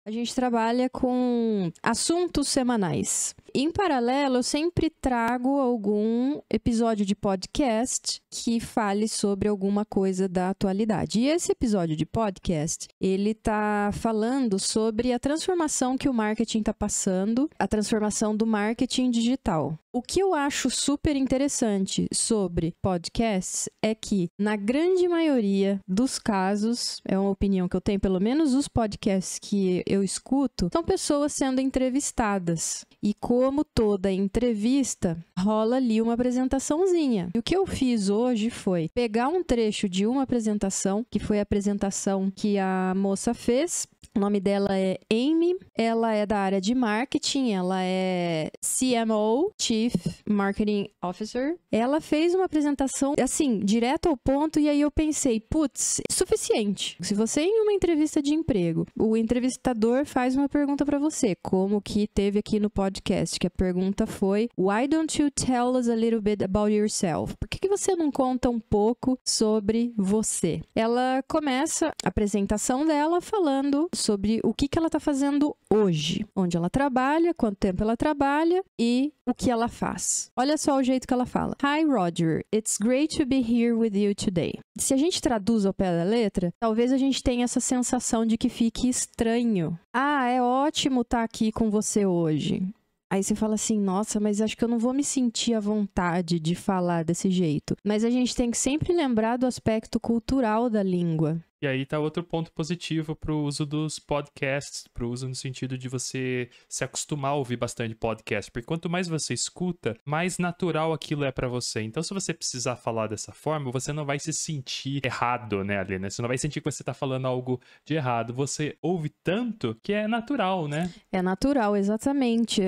a gente trabalha com assuntos semanais. Em paralelo, eu sempre trago algum episódio de podcast que fale sobre alguma coisa da atualidade. E esse episódio de podcast, ele tá falando sobre a transformação que o marketing está passando, a transformação do marketing digital. O que eu acho super interessante sobre podcasts é que, na grande maioria dos casos, é uma opinião que eu tenho, pelo menos os podcasts que eu escuto, são pessoas sendo entrevistadas. E como toda entrevista, rola ali uma apresentaçãozinha. E o que eu fiz hoje foi pegar um trecho de uma apresentação, que foi a apresentação que a moça fez. O nome dela é Amy, ela é da área de marketing, ela é CMO, Chief Marketing Officer. Ela fez uma apresentação, assim, direto ao ponto, e aí eu pensei, putz, suficiente. Se você em uma entrevista de emprego, o entrevistador faz uma pergunta para você, como que teve aqui no podcast, que a pergunta foi, Why don't you tell us a little bit about yourself? Por que você não conta um pouco sobre você? Ela começa a apresentação dela falando sobre o que ela está fazendo hoje, onde ela trabalha, quanto tempo ela trabalha e o que ela faz. Olha só o jeito que ela fala. Hi, Roger. It's great to be here with you today. Se a gente traduz ao pé da letra, talvez a gente tenha essa sensação de que fique estranho. Ah, é ótimo estar aqui com você hoje. Aí você fala assim, nossa, mas acho que eu não vou me sentir à vontade de falar desse jeito. Mas a gente tem que sempre lembrar do aspecto cultural da língua. E aí tá outro ponto positivo pro uso dos podcasts, pro uso no sentido de você se acostumar a ouvir bastante podcast, porque quanto mais você escuta, mais natural aquilo é pra você. Então, se você precisar falar dessa forma, você não vai se sentir errado, né, ali, né? Você não vai sentir que você tá falando algo de errado. Você ouve tanto que é natural, né? É natural, exatamente.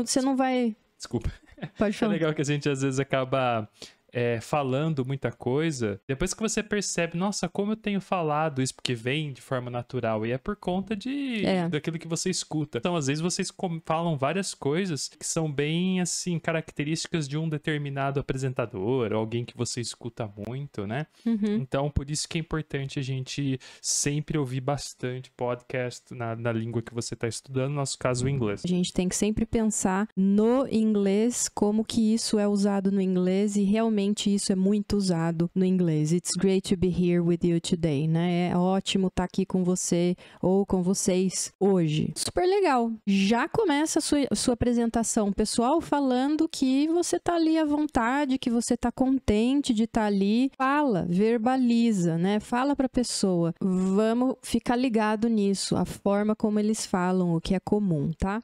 Você não vai... Desculpa. Pode falar. É legal que a gente às vezes acaba... falando muita coisa, depois que você percebe, nossa, como eu tenho falado isso, porque vem de forma natural, e é por conta daquilo que você escuta. Então, às vezes, vocês falam várias coisas que são bem, assim, características de um determinado apresentador, ou alguém que você escuta muito, né? Uhum. Então, por isso que é importante a gente sempre ouvir bastante podcast na língua que você está estudando, no nosso caso, o inglês. A gente tem que sempre pensar no inglês, como que isso é usado no inglês, e realmente isso é muito usado no inglês. It's great to be here with you today, né? É ótimo estar aqui com você ou com vocês hoje. Super legal. Já começa a sua apresentação pessoal falando que você tá ali à vontade, que você tá contente de estar ali. Fala, verbaliza, né? Fala pra pessoa. Vamos ficar ligado nisso, a forma como eles falam, o que é comum, tá?